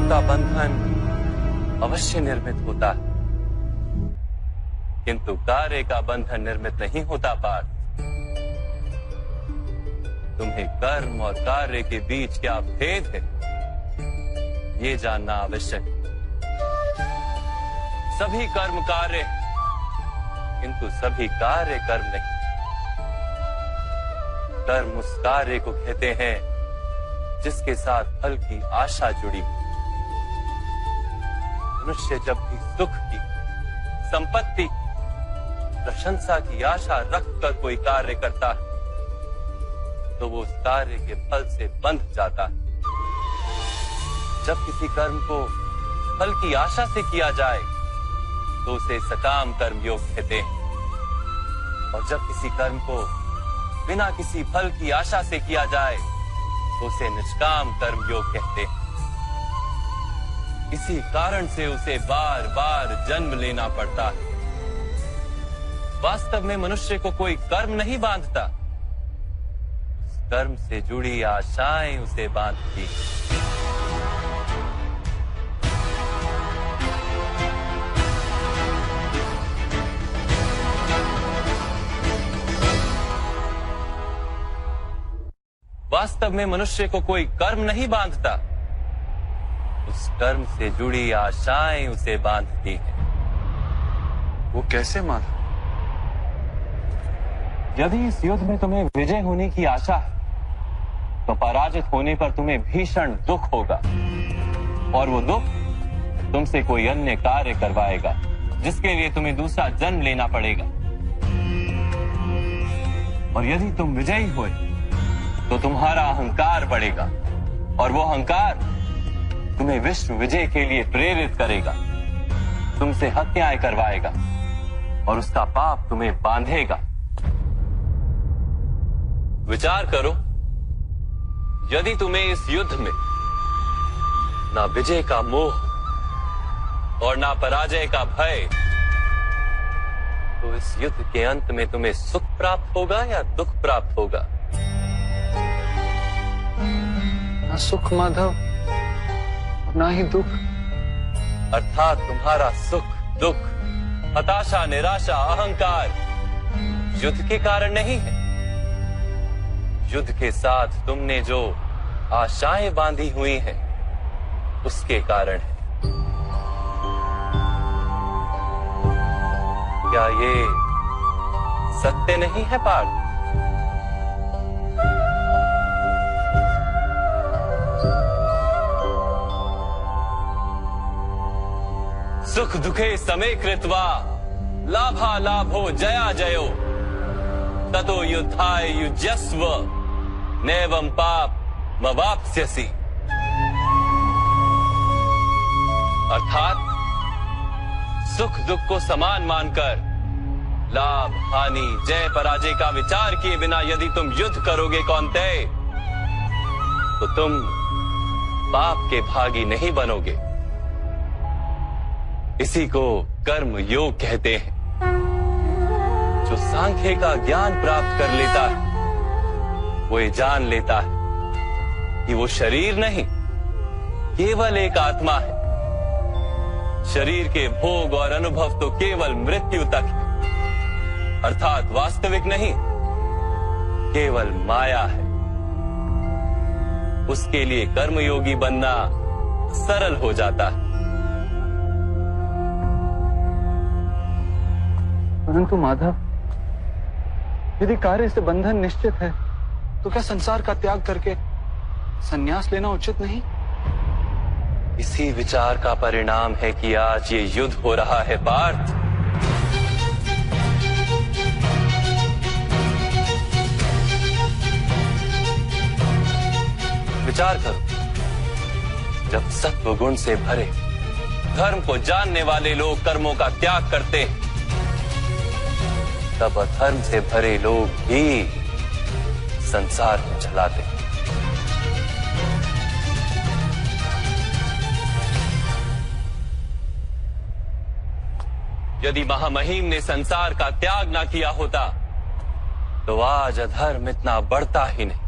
कर्म का बंधन अवश्य निर्मित होता है, किंतु कार्य का बंधन निर्मित नहीं होता पार्थ। तुम्हें कर्म और कार्य के बीच क्या भेद है, ये जानना आवश्यक है। सभी कर्म कार्य, किंतु सभी कार्य कर्म नहीं। कर्म उस कार्य को कहते हैं जिसके साथ फल की आशा जुड़ी। मनुष्य जब भी सुख की, संपत्ति, प्रशंसा की आशा रखकर कोई कार्य करता है तो वो उस कार्य के फल से बंध जाता है। जब किसी कर्म को फल की आशा से किया जाए तो उसे सकाम कर्म योग कहते हैं, और जब किसी कर्म को बिना किसी फल की आशा से किया जाए तो उसे निष्काम कर्म योग कहते हैं। इसी कारण से उसे बार बार जन्म लेना पड़ता है। वास्तव में मनुष्य को कोई कर्म नहीं बांधता, कर्म से जुड़ी आशाएं उसे बांधती। वास्तव में मनुष्य को कोई कर्म नहीं बांधता, उस कर्म से जुड़ी आशाएं उसे बांधती हैं। वो कैसे माधव? यदि इस युद्ध में तुम्हें विजय होने की आशा है तो पराजित होने पर तुम्हें भीषण दुख होगा, और वो दुख तुमसे कोई अन्य कार्य करवाएगा जिसके लिए तुम्हें दूसरा जन्म लेना पड़ेगा। और यदि तुम विजयी हुए तो तुम्हारा अहंकार बढ़ेगा, और वो अहंकार तुम्हें विश्व विजय के लिए प्रेरित करेगा, तुमसे हत्याएं करवाएगा और उसका पाप तुम्हें बांधेगा। विचार करो, यदि तुम्हें इस युद्ध में ना विजय का मोह और ना पराजय का भय, तो इस युद्ध के अंत में तुम्हें सुख प्राप्त होगा या दुख प्राप्त होगा? ना सुख माधव, ना ही दुख। अर्थात तुम्हारा सुख, दुख, हताशा, निराशा, अहंकार युद्ध के कारण नहीं है। युद्ध के साथ तुमने जो आशाएं बांधी हुई हैं, उसके कारण है। क्या ये सत्य नहीं है पार्थ? सुख दुखे समे कृत्वा लाभा लाभो जया जयो ततो युद्धाय युज्यस्व नैवं पाप मवाप्स्यसि। अर्थात सुख दुख को समान मानकर लाभ हानि जय पराजय का विचार किए बिना यदि तुम युद्ध करोगे कौन्तेय, तो तुम पाप के भागी नहीं बनोगे। इसी को कर्म योग कहते हैं। जो सांख्य का ज्ञान प्राप्त कर लेता है वो ये जान लेता है कि वो शरीर नहीं, केवल एक आत्मा है। शरीर के भोग और अनुभव तो केवल मृत्यु तक है, अर्थात वास्तविक नहीं, केवल माया है। उसके लिए कर्मयोगी बनना सरल हो जाता है। परंतु माधव, यदि कार्य से बंधन निश्चित है तो क्या संसार का त्याग करके संन्यास लेना उचित नहीं? इसी विचार का परिणाम है कि आज ये युद्ध हो रहा है पार्थ। विचार करो, जब सत्व गुण से भरे धर्म को जानने वाले लोग कर्मों का त्याग करते हैं, तब अधर्म से भरे लोग ही संसार को चलाते हैं। यदि महामहिम ने संसार का त्याग ना किया होता तो आज अधर्म इतना बढ़ता ही नहीं।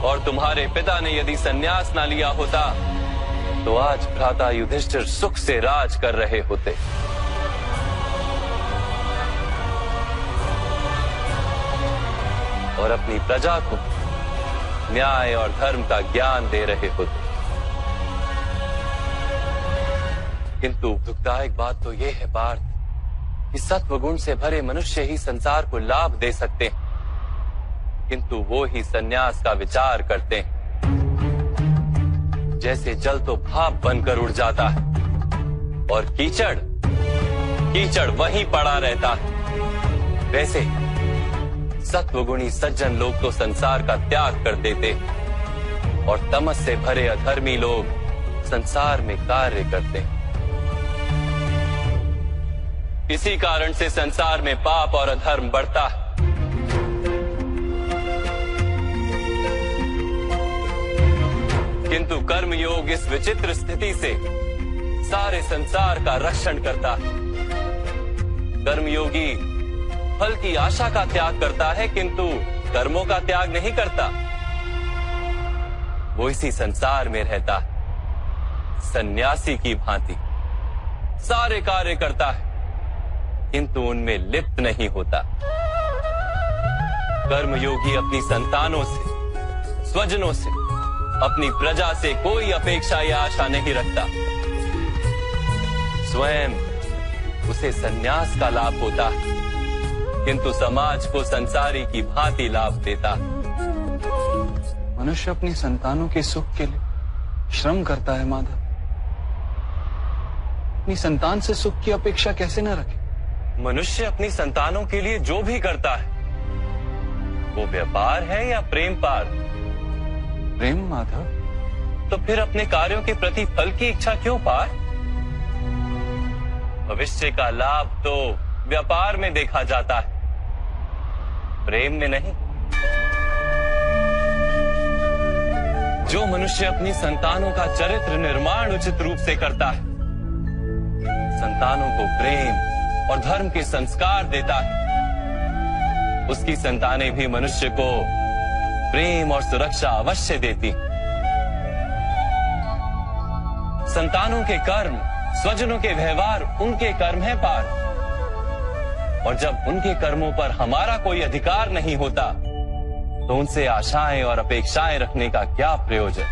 और तुम्हारे पिता ने यदि संन्यास ना लिया होता तो आज भ्राता युधिष्ठिर सुख से राज कर रहे होते। और अपनी प्रजा को न्याय और धर्म का ज्ञान दे रहे होते। किंतु दुखदायक बात तो यह है पार्थ कि सत्व गुण से भरे मनुष्य ही संसार को लाभ दे सकते हैं, किंतु वो ही संन्यास का विचार करते हैं। जैसे जल तो भाप बनकर उड़ जाता है और कीचड़ वहीं पड़ा रहता है, वैसे सत्वगुणी सज्जन लोग तो संसार का त्याग कर देते और तमस से भरे अधर्मी लोग संसार में कार्य करते हैं। इसी कारण से संसार में पाप और अधर्म बढ़ता है। किंतु कर्मयोग इस विचित्र स्थिति से सारे संसार का रक्षण करता है। कर्मयोगी फल की आशा का त्याग करता है, किंतु कर्मों का त्याग नहीं करता। वो इसी संसार में रहता है, सन्यासी की भांति सारे कार्य करता है, किंतु उनमें लिप्त नहीं होता। कर्मयोगी अपनी संतानों से, स्वजनों से, अपनी प्रजा से कोई अपेक्षा या आशा नहीं रखता। स्वयं उसे संन्यास का लाभ होता है, किंतु समाज को संसारी की भांति लाभ देता। मनुष्य अपनी संतानों के सुख के लिए श्रम करता है माधव। अपनी संतान से सुख की अपेक्षा कैसे न रखे? मनुष्य अपनी संतानों के लिए जो भी करता है वो व्यापार है या प्रेम पार्थ? प्रेम माधव। तो फिर अपने कार्यों के प्रति फल की इच्छा क्यों पार्थ? भविष्य का लाभ तो व्यापार में देखा जाता है, प्रेम में नहीं। जो मनुष्य अपनी संतानों का चरित्र निर्माण उचित रूप से करता है, संतानों को प्रेम और धर्म के संस्कार देता है, उसकी संतानें भी मनुष्य को प्रेम और सुरक्षा अवश्य देती। संतानों के कर्म, स्वजनों के व्यवहार उनके कर्म है पार्थ। और जब उनके कर्मों पर हमारा कोई अधिकार नहीं होता तो उनसे आशाएं और अपेक्षाएं रखने का क्या प्रयोजन?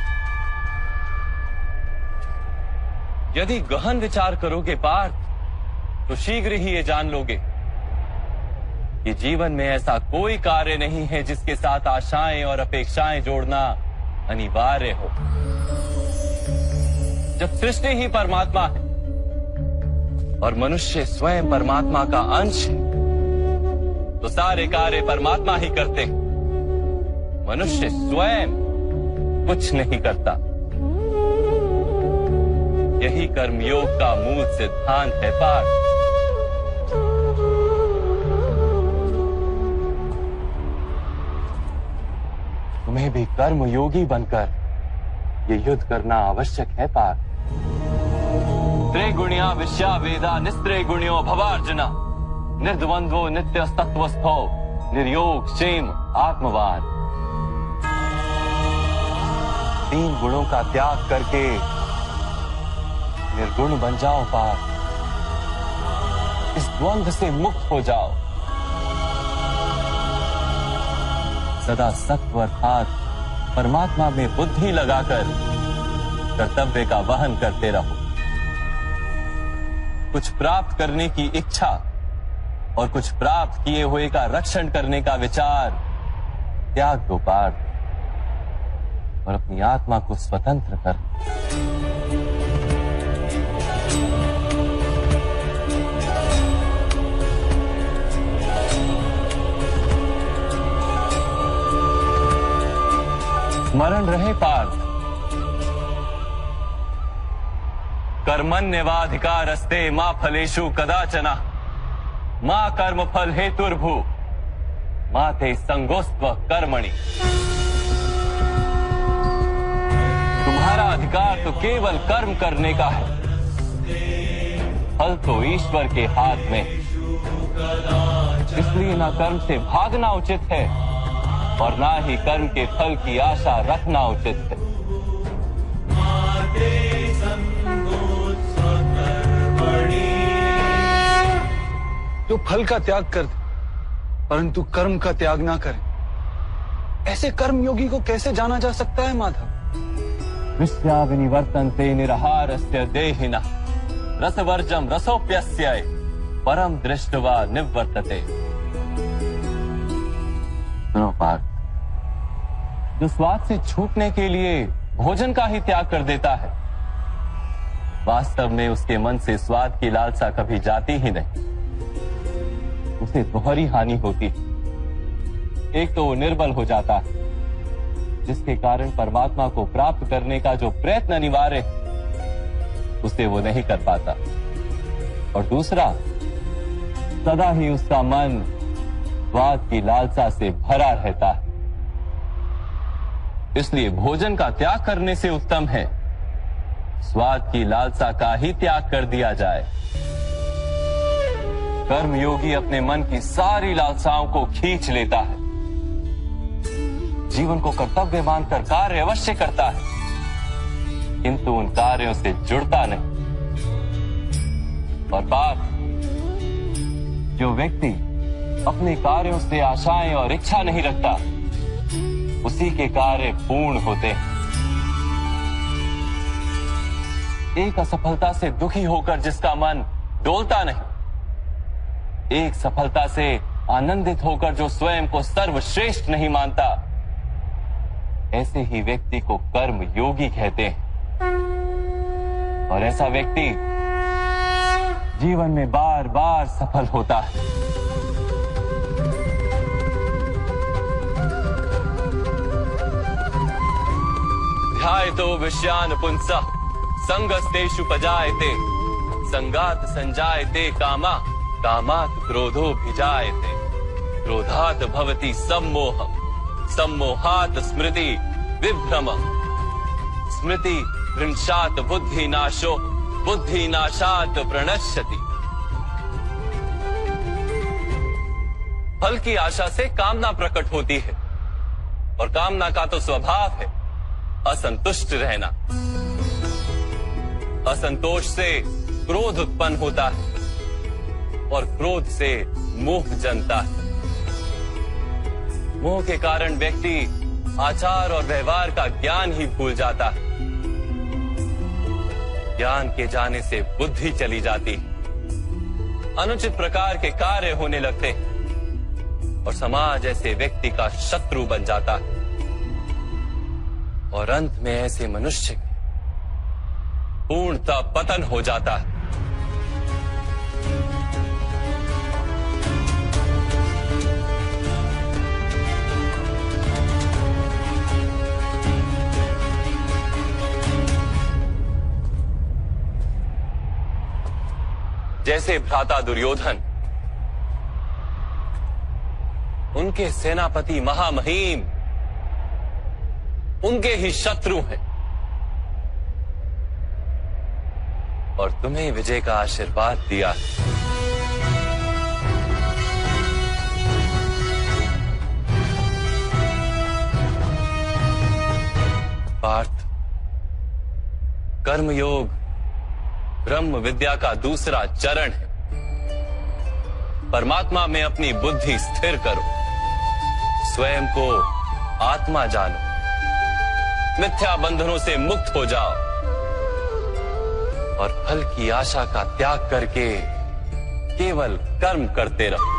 यदि गहन विचार करोगे पार्थ तो शीघ्र ही ये जान लोगे कि जीवन में ऐसा कोई कार्य नहीं है जिसके साथ आशाएं और अपेक्षाएं जोड़ना अनिवार्य हो। जब सृष्टि ही परमात्मा है और मनुष्य स्वयं परमात्मा का अंश है तो सारे कार्य परमात्मा ही करते हैं, मनुष्य स्वयं कुछ नहीं करता। यही कर्मयोग का मूल सिद्धांत है पार्थ। तुम्हें भी कर्मयोगी बनकर ये युद्ध करना आवश्यक है पार्थ। त्रिगुणिया विश्या वेदा निस्त्रिगुण्यो भवार्जुना निर्द्वंद्वो नित्य तत्वस्थो निर्योग क्षेम आत्मवान। 3 गुणों का त्याग करके निर्गुण बन जाओ पार्थ। इस द्वंद्व से मुक्त हो जाओ। सदा सत्व अर्थात परमात्मा में बुद्धि लगाकर कर्तव्य का वहन करते रहो। कुछ प्राप्त करने की इच्छा और कुछ प्राप्त किए हुए का रक्षण करने का विचार त्याग दो पार्थ और अपनी आत्मा को स्वतंत्र कर। स्मरण रहे पार्थ, कर्मण्यवाधिकारस्ते मा फलेषु कदाचन मा कर्म फल हेतुर्भू मा ते संगोस्त्व कर्मणि। तुम्हारा अधिकार तो केवल कर्म करने का है, फल तो ईश्वर के हाथ में। इसलिए ना कर्म से भागना उचित है और ना ही कर्म के फल की आशा रखना उचित है। जो फल का त्याग कर दे परंतु कर्म का त्याग ना करे, ऐसे कर्मयोगी को कैसे जाना जा सकता है माधव? विश्या विनिवर्तन्ते निरहारस्य देहिनः रसवर्जम रसोप्यस्य परम दृष्ट्वा निवर्तते। सुनो पार्थ, जो स्वाद से छूटने के लिए भोजन का ही त्याग कर देता है, वास्तव में उसके मन से स्वाद की लालसा कभी जाती ही नहीं। उसे दोहरी हानि होती है। एक तो वो निर्बल हो जाता है, जिसके कारण परमात्मा को प्राप्त करने का जो प्रयत्न अनिवार्य है उसे वो नहीं कर पाता, और दूसरा सदा ही उसका मन स्वाद की लालसा से भरा रहता है। इसलिए भोजन का त्याग करने से उत्तम है स्वाद की लालसा का ही त्याग कर दिया जाए। कर्मयोगी अपने मन की सारी लालसाओं को खींच लेता है, जीवन को कर्तव्य मानकर कार्य अवश्य करता है, किंतु उन कार्यों से जुड़ता नहीं। और बात, जो व्यक्ति अपने कार्यों से आशाएं और इच्छा नहीं रखता, उसी के कार्य पूर्ण होते हैं। एक असफलता से दुखी होकर जिसका मन डोलता नहीं, एक सफलता से आनंदित होकर जो स्वयं को सर्वश्रेष्ठ नहीं मानता, ऐसे ही व्यक्ति को कर्म योगी कहते हैं। और ऐसा व्यक्ति जीवन में बार बार सफल होता है। ध्यायतो विषयान पुंसः संगस्तेषु पजायते संगात संजायते कामा कामात् क्रोधोऽभिजायते क्रोधात् भवति सम्मोहः सम्मोहात् स्मृति विभ्रमः स्मृति भ्रंशात् बुद्धिनाशो बुद्धिनाशात् प्रणश्यति। फल की आशा से कामना प्रकट होती है, और कामना का तो स्वभाव है असंतुष्ट रहना। असंतोष से क्रोध उत्पन्न होता है, और क्रोध से मोह जन्मता है। मोह के कारण व्यक्ति आचार और व्यवहार का ज्ञान ही भूल जाता है। ज्ञान के जाने से बुद्धि चली जाती है, अनुचित प्रकार के कार्य होने लगते हैं, और समाज ऐसे व्यक्ति का शत्रु बन जाता है। और अंत में ऐसे मनुष्य पूर्णतः पतन हो जाता है। जैसे भ्राता दुर्योधन, उनके सेनापति महामहिम उनके ही शत्रु हैं, और तुम्हें विजय का आशीर्वाद दिया। पार्थ, कर्मयोग ब्रह्म विद्या का दूसरा चरण है। परमात्मा में अपनी बुद्धि स्थिर करो, स्वयं को आत्मा जानो, मिथ्या बंधनों से मुक्त हो जाओ, और फल की आशा का त्याग करके केवल कर्म करते रहो।